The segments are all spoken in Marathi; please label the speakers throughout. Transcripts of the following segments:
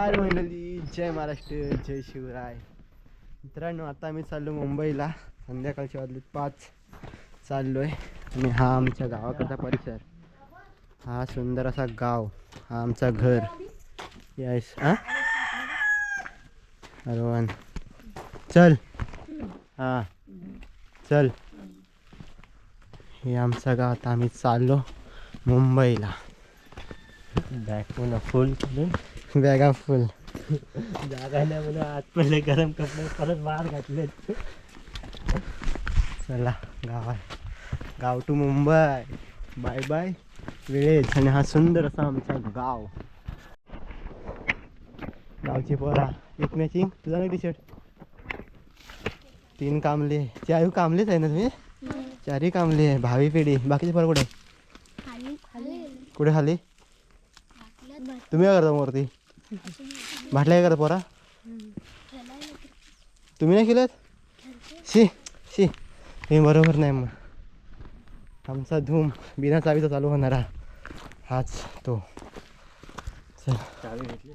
Speaker 1: नमस्कार मंडळी, जय महाराष्ट्र, जय शिवराय. मित्रांनो, आता आम्ही चाललो मुंबईला. संध्याकाळचे वाजले 5 चाललोय. आणि हा आमच्या गावाकडचा परिसर, हा सुंदर असा गाव, हा आमचा घर. यस अरवान चल, हा चल. हे आमचं गाव. आता आम्ही चाललो मुंबईला.
Speaker 2: बॅग फुल
Speaker 1: बॅगा फुल.
Speaker 2: जागा नाही म्हणून आत पहिले गरम कपडे परत बाहेर घातले.
Speaker 1: चला गाव टू मुंबई. बाय बाय वेळेच. आणि हा सुंदर असा आमचा गाव. गावची पोरा एक मॅचिंग. तुझा नाही टी शर्ट. 3 कामले. चारू कामलेच आहे ना तुम्ही? 4ही कामले आहे. भावी पिढी. बाकीचे पोरं कुठे? कुठे खाली? तुम्ही काय करता मूर्ती? भाटल्या काय करता पोरा? तुम्ही नाही केलं? शी शी, हे बरोबर नाही. मग आमचा धूम बिना चावीचा चालू होणारा हाच तो. चल
Speaker 2: चावी घेतली.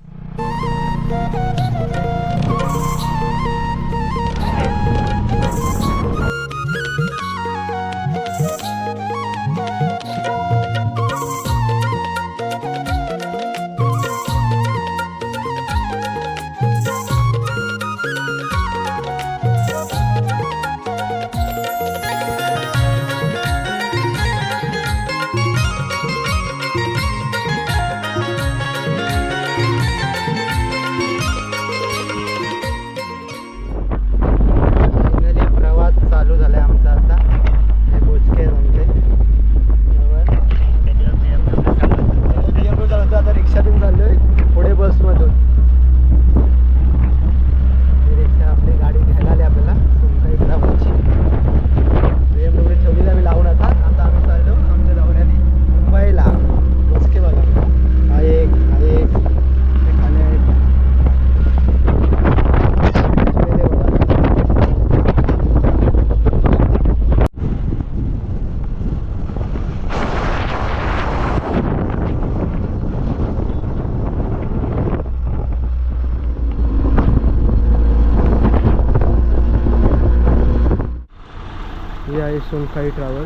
Speaker 1: ही आहे सोनखाई ट्रॅव्हल.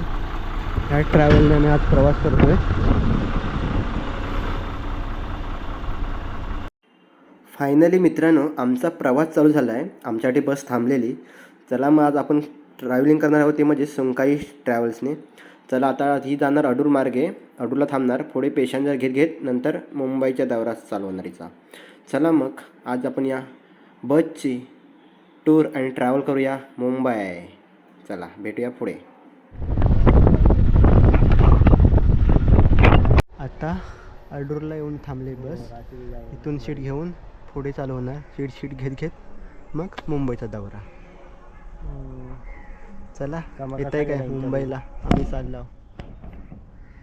Speaker 1: ह्या ट्रॅव्हलने आम्ही आज प्रवास करतोय. फायनली मित्रांनो, आमचा प्रवास चालू झाला आहे. आमच्यासाठी बस थांबलेली. चला मग आज आपण ट्रॅव्हलिंग करणार आहोत, ते म्हणजे सोनखाई ट्रॅव्हल्सने. चला आता ही जाणार अडूर मार्गे. अडूरला थांबणार. पुढे पॅसेंजर घेत नंतर मुंबईच्या दौरा चालू होणार हिचा. चला मग आज आपण या बसची टूर आणि ट्रॅव्हल करूया मुंबई. चला भेटूया पुढे. आता अडूरला येऊन थांबले बस. इथून सीट घेऊन पुढे चालू होणार. सीट घेत मग मुंबईचा दौरा. चला येत आहे काय मुंबईला. आम्ही चाललो.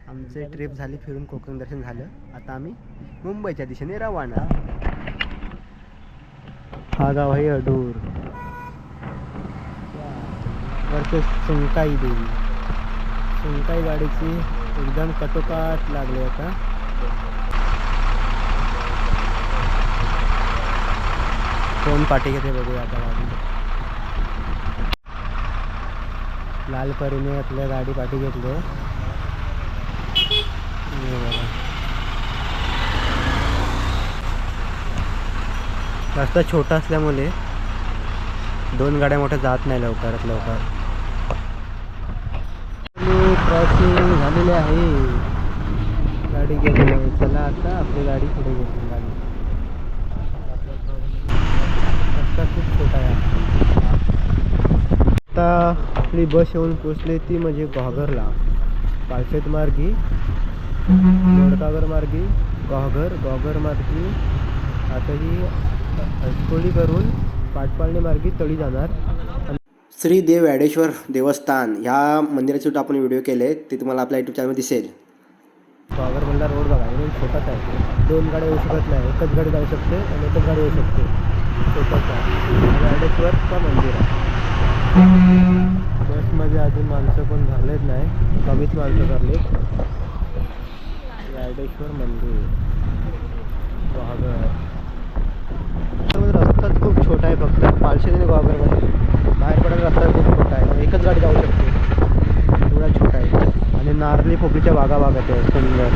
Speaker 1: आमची ट्रिप झाली, फिरून कोकण दर्शन झालं. आता आम्ही मुंबईच्या दिशेने रवाना. हा गाव आहे अडूर. वरती सोनखाई देवी. सोनखाई गाडीची एकदम कटोकाट लागले. आता कोण पाठी घेते बघूया आता. गाडी लाल परीने आपल्या गाडी पाठी घेतली. रस्ता छोटा असल्यामुळे 2 गाड्या मोठ्या जात नाही लवकरात लवकर. क्रॉसिंग झालेली आहे. गाडी गेलेली आहे. चला आता आपली गाडी पुढे घेऊन. गाडी रस्ता खूप छोटा आहे. आता आपली बस येऊन पोचली ती म्हणजे घाघरला. पालशेत मार्गी, मोडकागर मार्गी, घाघर मार्गी. आता ही हसकोली करून पाटपाळणी मार्गी तळी जाणार. श्री देव याडेश्वर देवस्थान ह्या मंदिराचे सुद्धा आपण व्हिडिओ केले. ते तुम्हाला आपल्या यूट्यूब चॅनलमध्ये दिसेल. घाघर म्हणला रोड बघा, एकदम छोटाच आहे. 2 गाड्या येऊ शकत नाही. एकच गाडी जाऊ शकते आणि एकच गाडी येऊ शकते. छोटाच आहे. याडेश्वरचं मंदिर आहे. बसमध्ये अजून माणसं पण झालेच नाही, कमीच माणसं झालेत. याडेश्वर मंदिर घाघर. पालशेत आणि गॉगरमध्ये बाहेर पडायला रस्ता खूप छोटा आहे, एकच गाडी जाऊ शकते, एवढा छोटा आहे. आणि नारळी पोपळीच्या बागा आहेत सुंदर.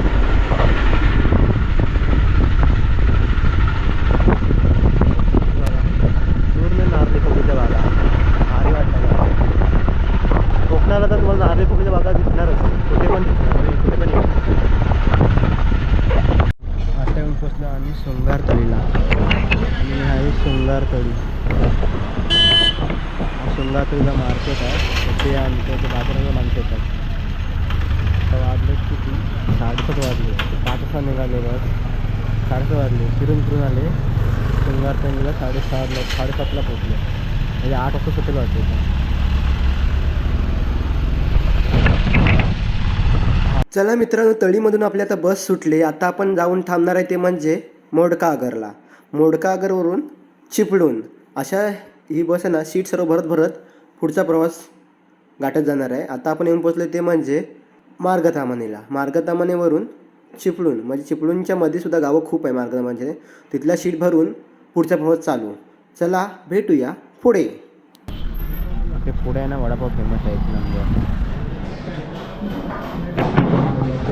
Speaker 1: पूर्ण नारळी पोपळीच्या बागा भारी वाटतात. कोकणाला तर तुम्हाला नारळी पोपळीच्या बागा दिसणारच, कुठे पण दिसणार, कुठे पण येऊ. आता येऊन पोचलो आम्ही शृंगार तळीला आणि हा आहे शृंगार तळी. शृंगार तळीला मार्केट आहे, ते आमच्या ते बाजाराला माणसं येतात. आता वाजले किती 7:30 वाजले, 5 वाजता निघाले बस, 7:30 वाजले, फिरून आले शृंगार तळीला 7:30ला पोचले, म्हणजे 8 वाजता सुटेल वाटते. चला मित्रांनो, तळीमधून आपली आता बस सुटली. आता आपण जाऊन थांबणार आहे ते म्हणजे मोडका आगरला. मोडका आगरवरून चिपळूण अशा ही बस आहे ना, सीट सर्व भरत पुढचा प्रवास गाठत जाणार आहे. आता आपण येऊन पोचलो ते म्हणजे मार्गतामानेला. मार्गतामानेवरून चिपळूण, म्हणजे चिपळूणच्या मध्ये सुद्धा गावं खूप आहे मार्गतामाने, तिथल्या सीट भरून पुढचा प्रवास चालू. चला भेटूया पुढे. ते पुढे आहे ना वडापाव फेमस आहे एक नंबर.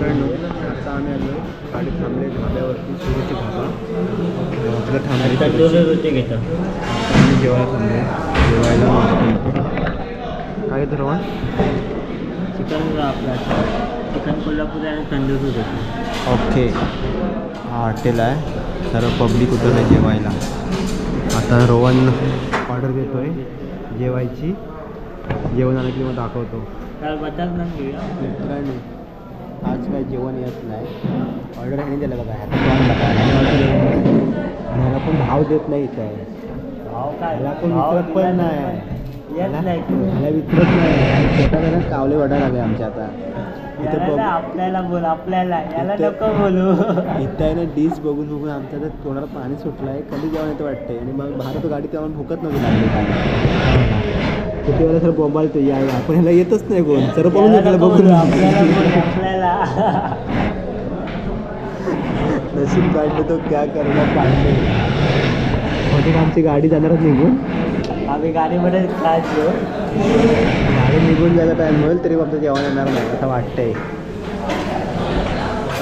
Speaker 1: आता आम्ही आलो गाडी थांबले धाब्यावरती, सुरूची धाबा आपल्या थांबले
Speaker 2: घेतात.
Speaker 1: आम्ही जेवायला थांबले, जेवायला काय घेतो रोहन?
Speaker 2: चिकन आपला चिकन कोल्हापूर आणि तंदूर होतं.
Speaker 1: ओके, हा हॉटेल आहे, सर्व पब्लिक उतरलं आहे जेवायला. आता रोहन ऑर्डर देतो आहे जेवायची, जेवण आलं की मग दाखवतो.
Speaker 2: काल बटाट नान घेऊया.
Speaker 1: मित्रांनी आज काय जेवण येत नाही, ऑर्डर ह्याने दिलं बघा, ह्याला पण भाव देत नाही इथं,
Speaker 2: भाव काय
Speaker 1: ह्याला पण विचारत पण नाही,
Speaker 2: येत नाही,
Speaker 1: ह्याला विचारत नाही. छोटा कावले ऑर्डर आले आमच्या. आता इथं
Speaker 2: आपल्याला बोल, आपल्याला याला नको बोलू.
Speaker 1: इथं आहे ना डिश बघून आमच्या तर तोंडाला पाणी सुटलं आहे, कधी जेवण येतं वाटतंय. आणि मग बाहेर तो गाडी तेव्हा भुकत नव्हती लागली, किती वेळेला सर बोंबालतो यायला, पण ह्याला येतच नाही कोण, सर्व बघून येतलं बघून.
Speaker 2: आपल्याला
Speaker 1: नशीब काढलं तो क्या करणार पाहिजे. म्हणजे आमची गाडी जाणारच निघून,
Speaker 2: आम्ही गाडीमध्ये खायचो,
Speaker 1: गाडी निघून जायला टाईम होईल तरी आमचं जेवण येणार नाही असं वाटतंय.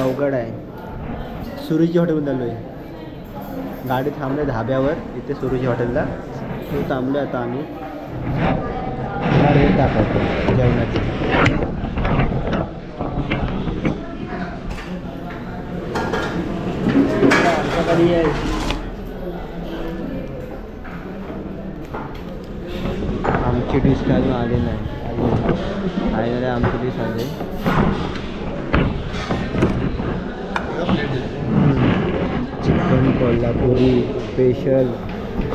Speaker 1: अवघड आहे. सुरुची हॉटेलमध्ये आलो आहे, गाडी थांबले धाब्यावर इथे सुरुची हॉटेलला, तो थांबलो. आता आम्ही रेट दाखवतो जेवणाची. आमची डिश काय अजून आली नाही, आहे ना आमची डिश आली. चिकन कोल्हापुरी स्पेशल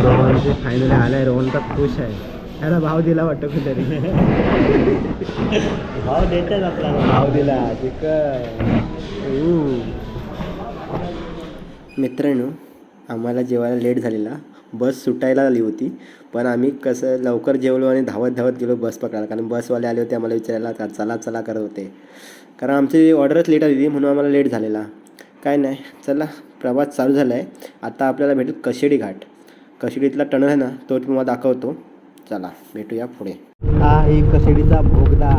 Speaker 1: रोहनचे फायनली आलं आहे. रोहन तर खुश आहे, ह्याला भाव दिला वाटतं कुठेतरी.
Speaker 2: भाव देतात आपल्याला,
Speaker 1: भाव दिला चिकन. मित्रांनो, आम्हाला जेवायला लेट झालेला, बस सुटायला आली होती, पण आम्ही कसं लवकर जेवलो आणि धावत गेलो बस पकडायला. कारण बसवाले आले होते आम्हाला विचारायला, चला करत होते, कारण आमची ऑर्डरच लेट आली म्हणून आम्हाला लेट झालेला. काय नाही, चला प्रवास चालू झाला आहे. आता आपल्याला भेटेल कशेडी घाट. कशेडीतला टनल आहे ना, तो तुम्हाला दाखवतो. चला भेटूया पुढे. हा आहे कशेडीचा बोगदा.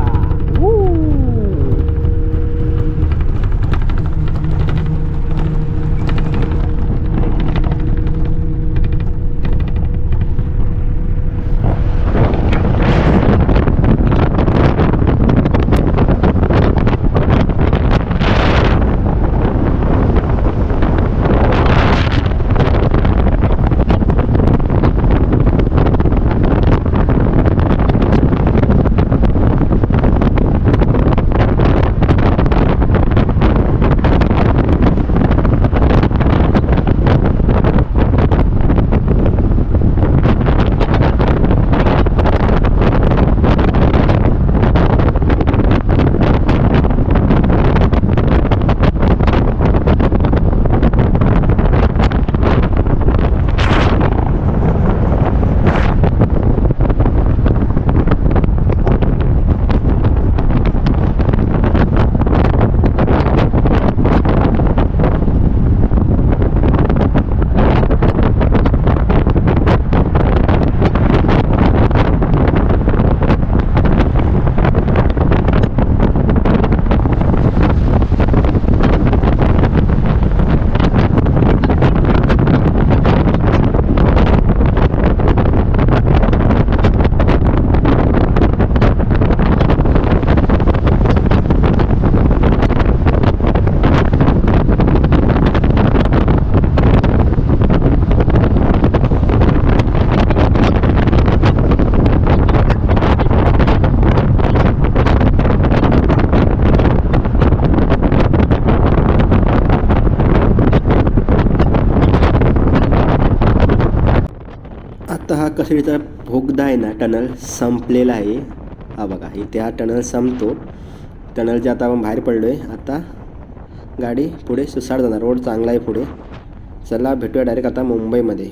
Speaker 1: आता हा कसडीचा बोगदा आहे ना, टनल संपलेला आहे. हा बघा, इथे हा टनल संपतो. टनलच्या आता आपण बाहेर पडलो आहे. आता गाडी पुढे सुसाट जाणार. रोड चांगला आहे पुढे. चला भेटूया डायरेक्ट आता मुंबईमध्ये.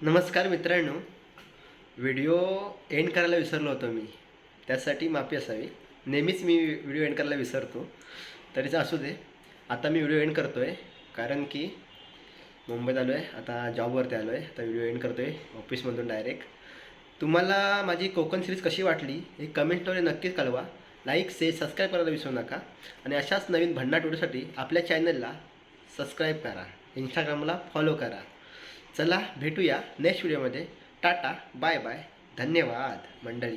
Speaker 1: नमस्कार मित्रांनो, व्हिडिओ एंड करायला विसरलो होतो मी, त्यासाठी माफी असावी. नेहमीच मी व्हिडिओ एंड करायला विसरतो, तरीच असू दे. आता मी व्हिडिओ एंड करतो आहे, कारण की मुंबईत आलो आहे, आता जॉबवरती आलो आहे. आता व्हिडिओ एंड करतो आहे ऑफिसमधून डायरेक्ट. तुम्हाला माझी कोकण सिरीज कशी वाटली हे कमेंटद्वारे नक्कीच कळवा. लाईक शेअर सबस्क्राईब करायला विसरू नका. आणि अशाच नवीन भन्नाट व्हिडिओसाठी आपल्या चॅनलला सबस्क्राईब करा, इंस्टाग्रामला फॉलो करा. चला भेटूया नेक्स्ट व्हिडिओमध्ये. टाटा, बाय बाय, धन्यवाद मंडळी.